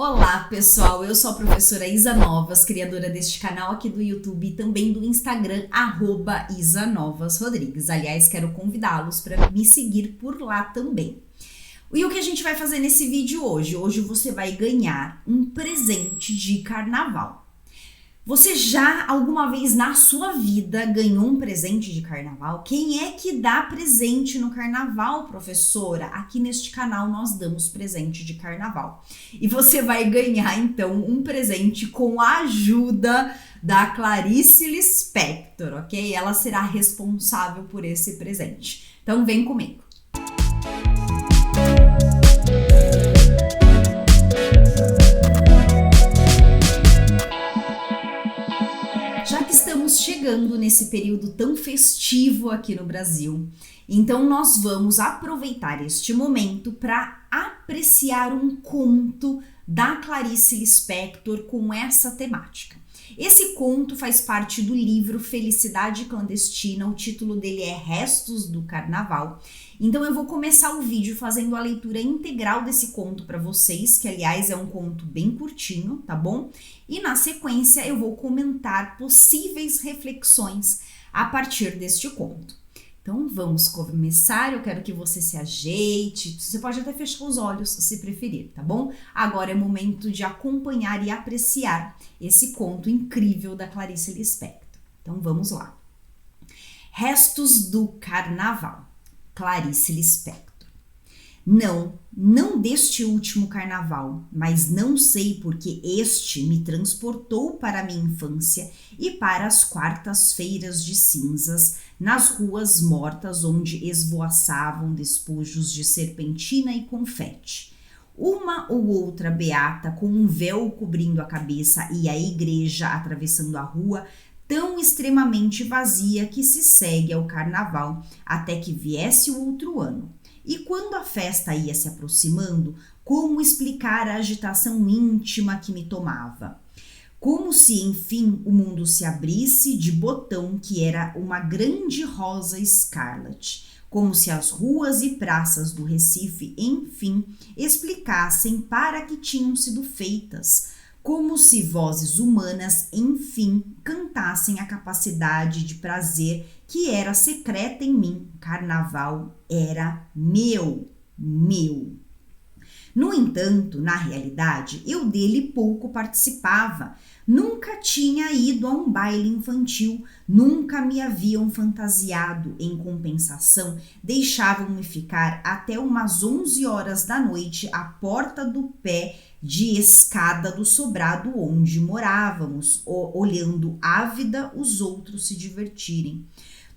Olá pessoal, eu sou a professora Isa Novas, criadora deste canal aqui do YouTube e também do Instagram, @IsaNovasRodrigues. Aliás, quero convidá-los para me seguir por lá também. E o que a gente vai fazer nesse vídeo hoje? Hoje você vai ganhar um presente de carnaval. Você já alguma vez na sua vida ganhou um presente de carnaval? Quem é que dá presente no carnaval, professora? Aqui neste canal nós damos presente de carnaval. E você vai ganhar então um presente com a ajuda da Clarice Lispector, ok? Ela será responsável por esse presente. Então vem comigo. Já que estamos chegando nesse período tão festivo aqui no Brasil, então nós vamos aproveitar este momento para apreciar um conto da Clarice Lispector com essa temática. Esse conto faz parte do livro Felicidade Clandestina, o título dele é Restos do Carnaval. Então eu vou começar o vídeo fazendo a leitura integral desse conto para vocês, que aliás é um conto bem curtinho, tá bom? E na sequência eu vou comentar possíveis reflexões a partir deste conto. Então vamos começar, eu quero que você se ajeite, você pode até fechar os olhos se preferir, tá bom? Agora é momento de acompanhar e apreciar esse conto incrível da Clarice Lispector. Então vamos lá. Restos do Carnaval, Clarice Lispector. Não deste último carnaval, mas não sei porque este me transportou para a minha infância e para as quartas-feiras de cinzas, nas ruas mortas onde esvoaçavam despojos de serpentina e confete. Uma ou outra beata com um véu cobrindo a cabeça e a igreja atravessando a rua, tão extremamente vazia que se segue ao carnaval até que viesse o outro ano. E quando a festa ia se aproximando, como explicar a agitação íntima que me tomava? Como se, enfim, o mundo se abrisse de botão que era uma grande rosa escarlate. Como se as ruas e praças do Recife, enfim, explicassem para que tinham sido feitas. Como se vozes humanas, enfim, cantassem a capacidade de prazer que era secreta em mim. Carnaval era meu. No entanto, na realidade, eu dele pouco participava. Nunca tinha ido a um baile infantil, nunca me haviam fantasiado. Em compensação, deixavam-me ficar até umas 11 horas da noite à porta do pé de escada do sobrado onde morávamos, olhando ávida os outros se divertirem.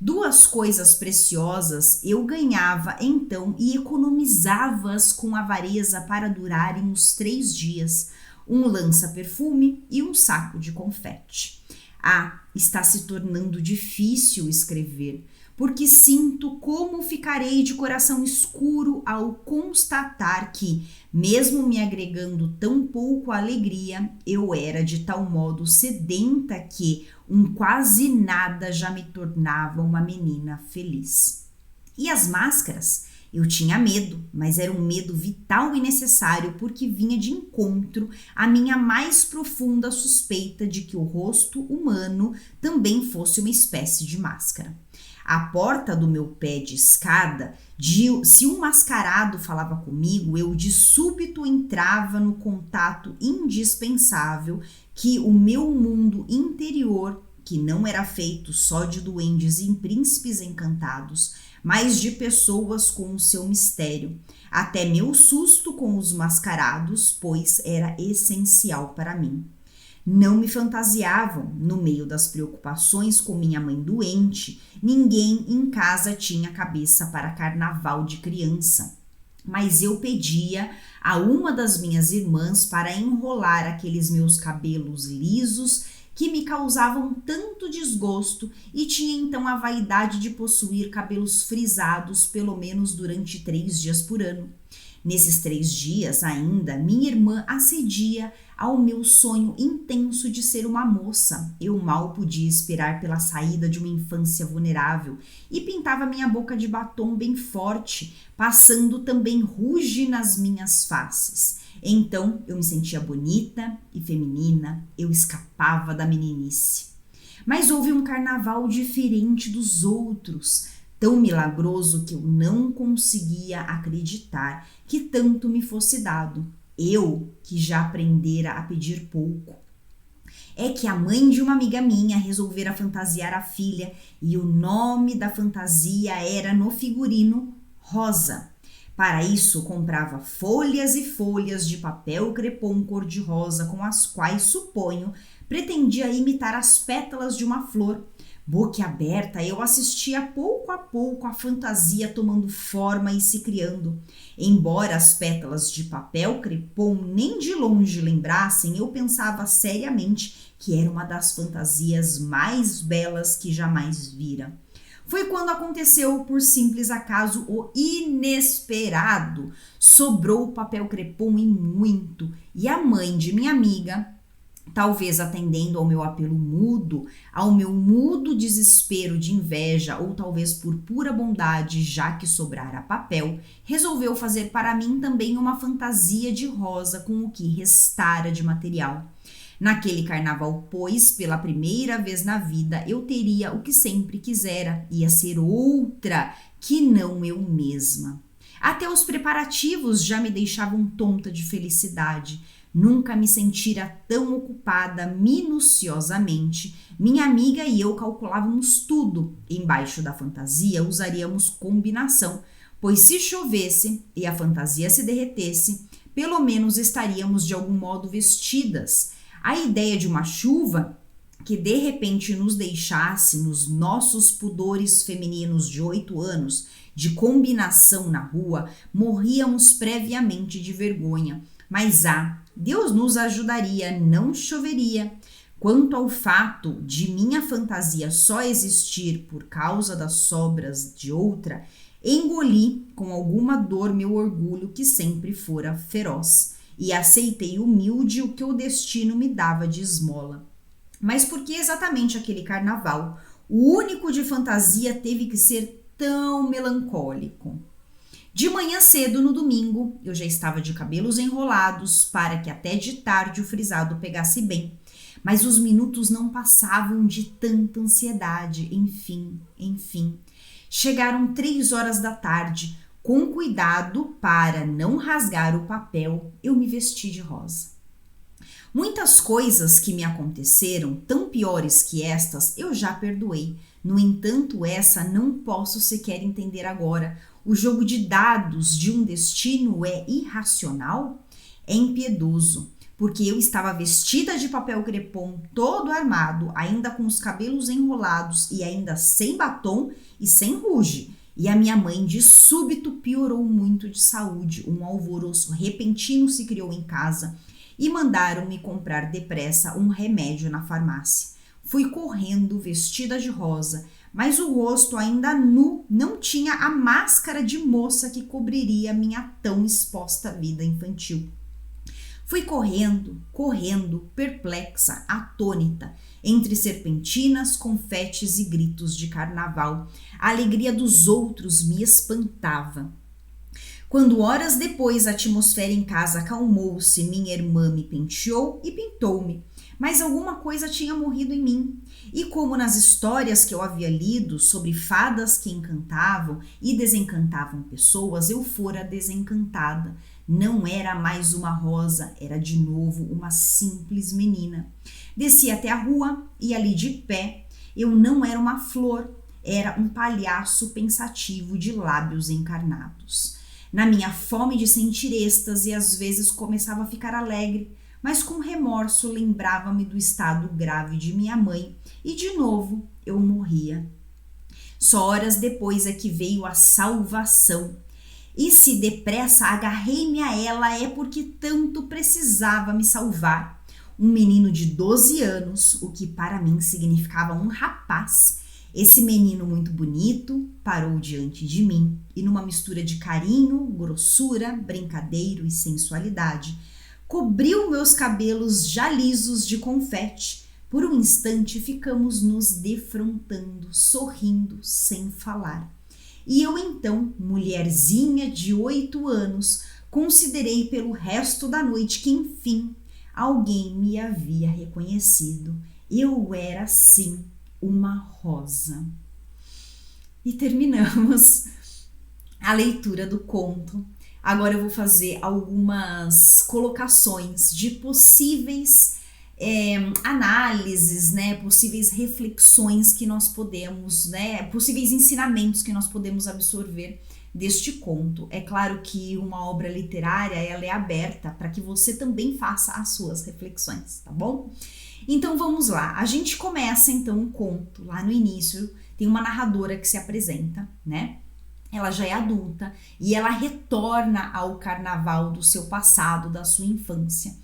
2 coisas preciosas eu ganhava então e economizava-as com avareza para durarem os 3 dias, um lança-perfume e um saco de confete. Está se tornando difícil escrever, porque sinto como ficarei de coração escuro ao constatar que, mesmo me agregando tão pouco alegria, eu era de tal modo sedenta que um quase nada já me tornava uma menina feliz. E as máscaras? Eu tinha medo, mas era um medo vital e necessário porque vinha de encontro à minha mais profunda suspeita de que o rosto humano também fosse uma espécie de máscara. À porta do meu pé de escada, se um mascarado falava comigo, eu de súbito entrava no contato indispensável que o meu mundo interior, que não era feito só de duendes e príncipes encantados, mas de pessoas com o seu mistério, até meu susto com os mascarados, pois era essencial para mim. Não me fantasiavam, no meio das preocupações com minha mãe doente, ninguém em casa tinha cabeça para carnaval de criança. Mas eu pedia a uma das minhas irmãs para enrolar aqueles meus cabelos lisos que me causavam tanto desgosto e tinha então a vaidade de possuir cabelos frisados pelo menos durante 3 dias por ano. Nesses 3 dias ainda, minha irmã acedia ao meu sonho intenso de ser uma moça. Eu mal podia esperar pela saída de uma infância vulnerável e pintava minha boca de batom bem forte, passando também ruge nas minhas faces. Então eu me sentia bonita e feminina, eu escapava da meninice. Mas houve um carnaval diferente dos outros, tão milagroso que eu não conseguia acreditar que tanto me fosse dado. Eu, que já aprendera a pedir pouco. É que a mãe de uma amiga minha resolvera fantasiar a filha e o nome da fantasia era no figurino Rosa. Para isso, comprava folhas e folhas de papel crepom cor-de-rosa com as quais, suponho, pretendia imitar as pétalas de uma flor. Boquiaberta, eu assistia pouco a pouco a fantasia tomando forma e se criando. Embora as pétalas de papel crepom nem de longe lembrassem, eu pensava seriamente que era uma das fantasias mais belas que jamais vira. Foi quando aconteceu, por simples acaso, o inesperado. Sobrou papel crepom e muito, e a mãe de minha amiga, talvez atendendo ao meu apelo mudo, ao meu mudo desespero de inveja, ou talvez por pura bondade, já que sobrara papel, resolveu fazer para mim também uma fantasia de rosa com o que restara de material. Naquele carnaval, pois, pela primeira vez na vida, eu teria o que sempre quisera, ia ser outra que não eu mesma. Até os preparativos já me deixavam tonta de felicidade. Nunca me sentira tão ocupada minuciosamente. Minha amiga e eu calculávamos tudo. Embaixo da fantasia usaríamos combinação, pois se chovesse e a fantasia se derretesse, pelo menos estaríamos de algum modo vestidas. A ideia de uma chuva que de repente nos deixasse nos nossos pudores femininos de 8 anos, de combinação na rua, morríamos previamente de vergonha. Mas Deus nos ajudaria, não choveria. Quanto ao fato de minha fantasia só existir por causa das sobras de outra, engoli com alguma dor meu orgulho que sempre fora feroz e aceitei humilde o que o destino me dava de esmola. Mas por que exatamente aquele carnaval, o único de fantasia, teve que ser tão melancólico? De manhã cedo no domingo, eu já estava de cabelos enrolados para que até de tarde o frisado pegasse bem. Mas os minutos não passavam de tanta ansiedade. Enfim. Chegaram 3 horas da tarde. Com cuidado para não rasgar o papel, eu me vesti de rosa. Muitas coisas que me aconteceram, tão piores que estas, eu já perdoei. No entanto, essa não posso sequer entender agora. O jogo de dados de um destino é irracional? É impiedoso, porque eu estava vestida de papel crepom, todo armado, ainda com os cabelos enrolados e ainda sem batom e sem ruge. E a minha mãe de súbito piorou muito de saúde. Um alvoroço repentino se criou em casa e mandaram-me comprar depressa um remédio na farmácia. Fui correndo, vestida de rosa, mas o rosto ainda nu não tinha a máscara de moça que cobriria minha tão exposta vida infantil. Fui correndo, perplexa, atônita, entre serpentinas, confetes e gritos de carnaval. A alegria dos outros me espantava. Quando horas depois a atmosfera em casa acalmou-se, minha irmã me penteou e pintou-me, mas alguma coisa tinha morrido em mim. E como nas histórias que eu havia lido sobre fadas que encantavam e desencantavam pessoas, eu fora desencantada. Não era mais uma rosa, era de novo uma simples menina. Desci até a rua e ali de pé, eu não era uma flor, era um palhaço pensativo de lábios encarnados. Na minha fome de sentir êxtase, às vezes começava a ficar alegre, mas com remorso lembrava-me do estado grave de minha mãe e de novo eu morria. Só horas depois é que veio a salvação. E se depressa agarrei-me a ela é porque tanto precisava me salvar. Um menino de 12 anos, o que para mim significava um rapaz. Esse menino muito bonito parou diante de mim e numa mistura de carinho, grossura, brincadeiro e sensualidade, cobriu meus cabelos já lisos de confete. Por um instante ficamos nos defrontando, sorrindo, sem falar. E eu então, mulherzinha de 8 anos, considerei pelo resto da noite que, enfim, alguém me havia reconhecido. Eu era, sim, uma rosa. E terminamos a leitura do conto. Agora eu vou fazer algumas colocações de possíveis análises, né, possíveis reflexões que nós podemos, né, possíveis ensinamentos que nós podemos absorver deste conto. É claro que uma obra literária, ela é aberta para que você também faça as suas reflexões, tá bom? Então vamos lá, a gente começa então um conto, lá no início tem uma narradora que se apresenta, né? Ela já é adulta e ela retorna ao carnaval do seu passado, da sua infância.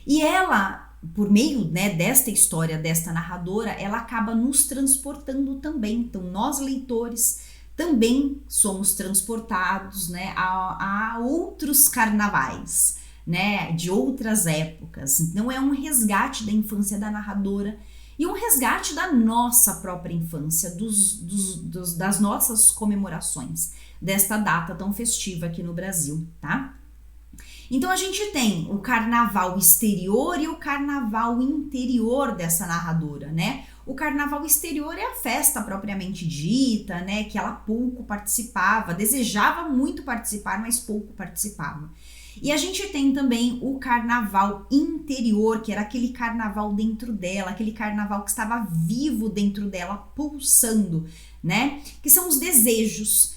E ela, por meio, né, desta história, desta narradora, ela acaba nos transportando também. Então nós, leitores, também somos transportados, né, a outros carnavais, né, de outras épocas. Então é um resgate da infância da narradora e um resgate da nossa própria infância, das nossas comemorações desta data tão festiva aqui no Brasil, tá? Então a gente tem o carnaval exterior e o carnaval interior dessa narradora, né? O carnaval exterior é a festa propriamente dita, né? Que ela pouco participava, desejava muito participar, mas pouco participava. E a gente tem também o carnaval interior, que era aquele carnaval dentro dela, aquele carnaval que estava vivo dentro dela, pulsando, né? Que são os desejos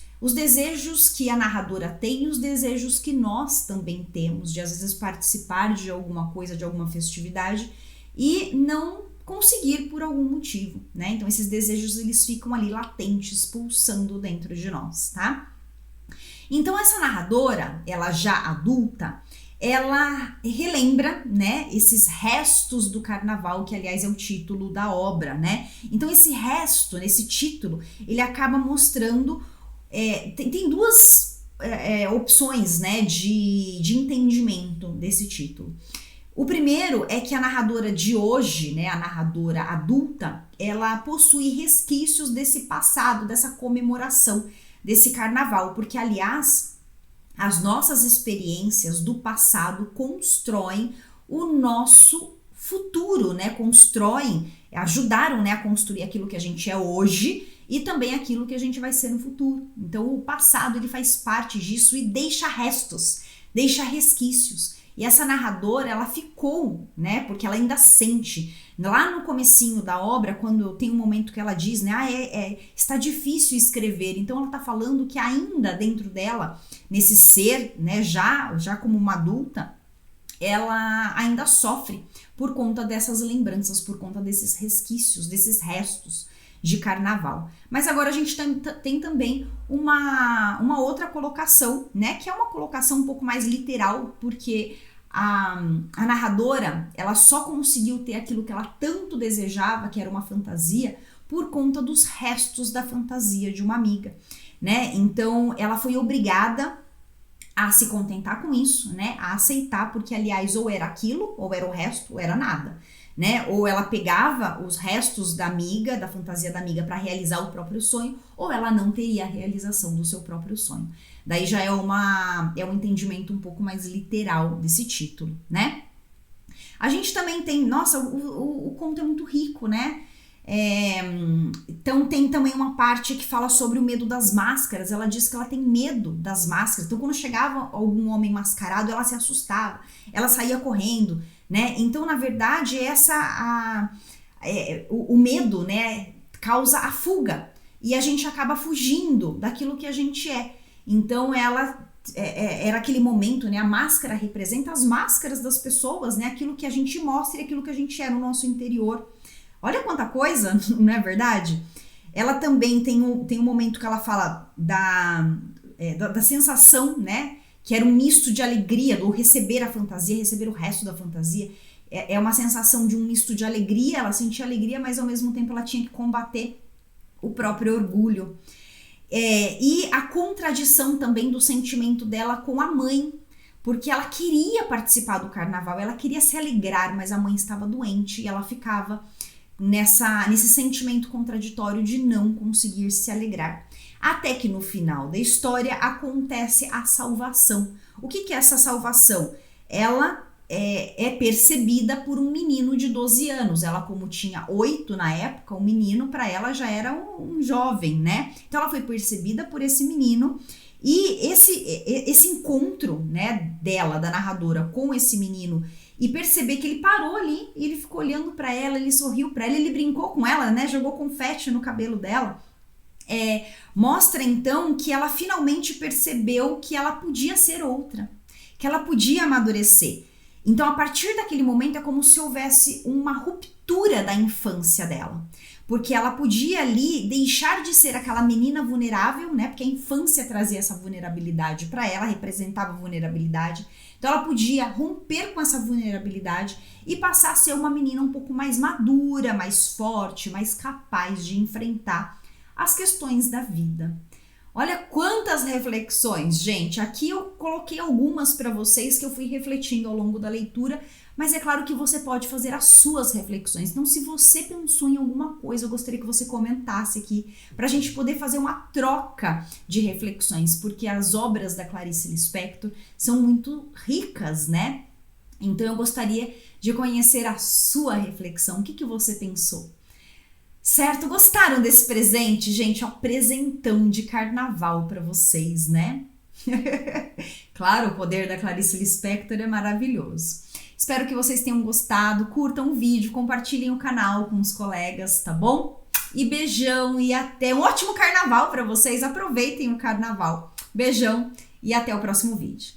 que a narradora tem e os desejos que nós também temos, de às vezes participar de alguma coisa, de alguma festividade e não conseguir por algum motivo, né? Então esses desejos, eles ficam ali latentes, pulsando dentro de nós, tá? Então essa narradora, ela já adulta, ela relembra, né, esses restos do carnaval, que aliás é o título da obra, né? Então esse resto, esse título, ele acaba mostrando, tem duas opções, né, de entendimento desse título. O primeiro é que a narradora de hoje, né, a narradora adulta, ela possui resquícios desse passado, dessa comemoração, desse carnaval, porque, aliás, as nossas experiências do passado constroem o nosso futuro, né? Ajudaram, né, a construir aquilo que a gente é hoje e também aquilo que a gente vai ser no futuro. Então, o passado, ele faz parte disso e deixa restos, deixa resquícios. E essa narradora, ela ficou, né, porque ela ainda sente. Lá no comecinho da obra, quando tem um momento que ela diz, né, está difícil escrever. Então ela está falando que ainda dentro dela, nesse ser, né, já como uma adulta, ela ainda sofre por conta dessas lembranças, por conta desses resquícios, desses restos de carnaval. Mas agora a gente tem também uma outra colocação, né, que é uma colocação um pouco mais literal, porque a narradora, ela só conseguiu ter aquilo que ela tanto desejava, que era uma fantasia, por conta dos restos da fantasia de uma amiga, né? Então ela foi obrigada a se contentar com isso, né, a aceitar, porque aliás ou era aquilo, ou era o resto, ou era nada, né? Ou ela pegava os restos da amiga, da fantasia da amiga, para realizar o próprio sonho, ou ela não teria a realização do seu próprio sonho. Daí já é um entendimento um pouco mais literal desse título, né? A gente também tem, nossa, o conto é muito rico, né? Então tem também uma parte que fala sobre o medo das máscaras. Ela diz que ela tem medo das máscaras. Então quando chegava algum homem mascarado, ela se assustava, ela saía correndo, né? Então na verdade o medo, né, causa a fuga e a gente acaba fugindo daquilo que a gente é. Então era aquele momento, né? A máscara representa as máscaras das pessoas, né? Aquilo que a gente mostra e aquilo que a gente é no nosso interior. Olha quanta coisa, não é verdade? Ela também tem um momento que ela fala da sensação, né? Que era um misto de alegria, do receber a fantasia, receber o resto da fantasia. É uma sensação de um misto de alegria, ela sentia alegria, mas ao mesmo tempo ela tinha que combater o próprio orgulho. E a contradição também do sentimento dela com a mãe, porque ela queria participar do carnaval, ela queria se alegrar, mas a mãe estava doente e ela ficava nesse sentimento contraditório de não conseguir se alegrar. Até que no final da história acontece a salvação. O que é essa salvação? Ela é percebida por um menino de 12 anos. Ela, como tinha 8 na época, o menino para ela já era um jovem, né? Então ela foi percebida por esse menino. E esse encontro, né, dela, da narradora, com esse menino, e perceber que ele parou ali, e ele ficou olhando para ela, ele sorriu para ela, ele brincou com ela, né, jogou confete no cabelo dela, mostra então que ela finalmente percebeu que ela podia ser outra, que ela podia amadurecer. Então, a partir daquele momento, é como se houvesse uma ruptura da infância dela. Porque ela podia ali deixar de ser aquela menina vulnerável, né? Porque a infância trazia essa vulnerabilidade para ela, representava vulnerabilidade. Então ela podia romper com essa vulnerabilidade e passar a ser uma menina um pouco mais madura, mais forte, mais capaz de enfrentar as questões da vida. Olha quantas reflexões, gente. Aqui eu coloquei algumas para vocês que eu fui refletindo ao longo da leitura, mas é claro que você pode fazer as suas reflexões. Então, se você pensou em alguma coisa, eu gostaria que você comentasse aqui para a gente poder fazer uma troca de reflexões, porque as obras da Clarice Lispector são muito ricas, né? Então, eu gostaria de conhecer a sua reflexão. O que você pensou? Certo? Gostaram desse presente, gente? Ó, presentão de carnaval para vocês, né? Claro, o poder da Clarice Lispector é maravilhoso. Espero que vocês tenham gostado, curtam o vídeo, compartilhem o canal com os colegas, tá bom? E beijão e até um ótimo carnaval para vocês, aproveitem o carnaval. Beijão e até o próximo vídeo.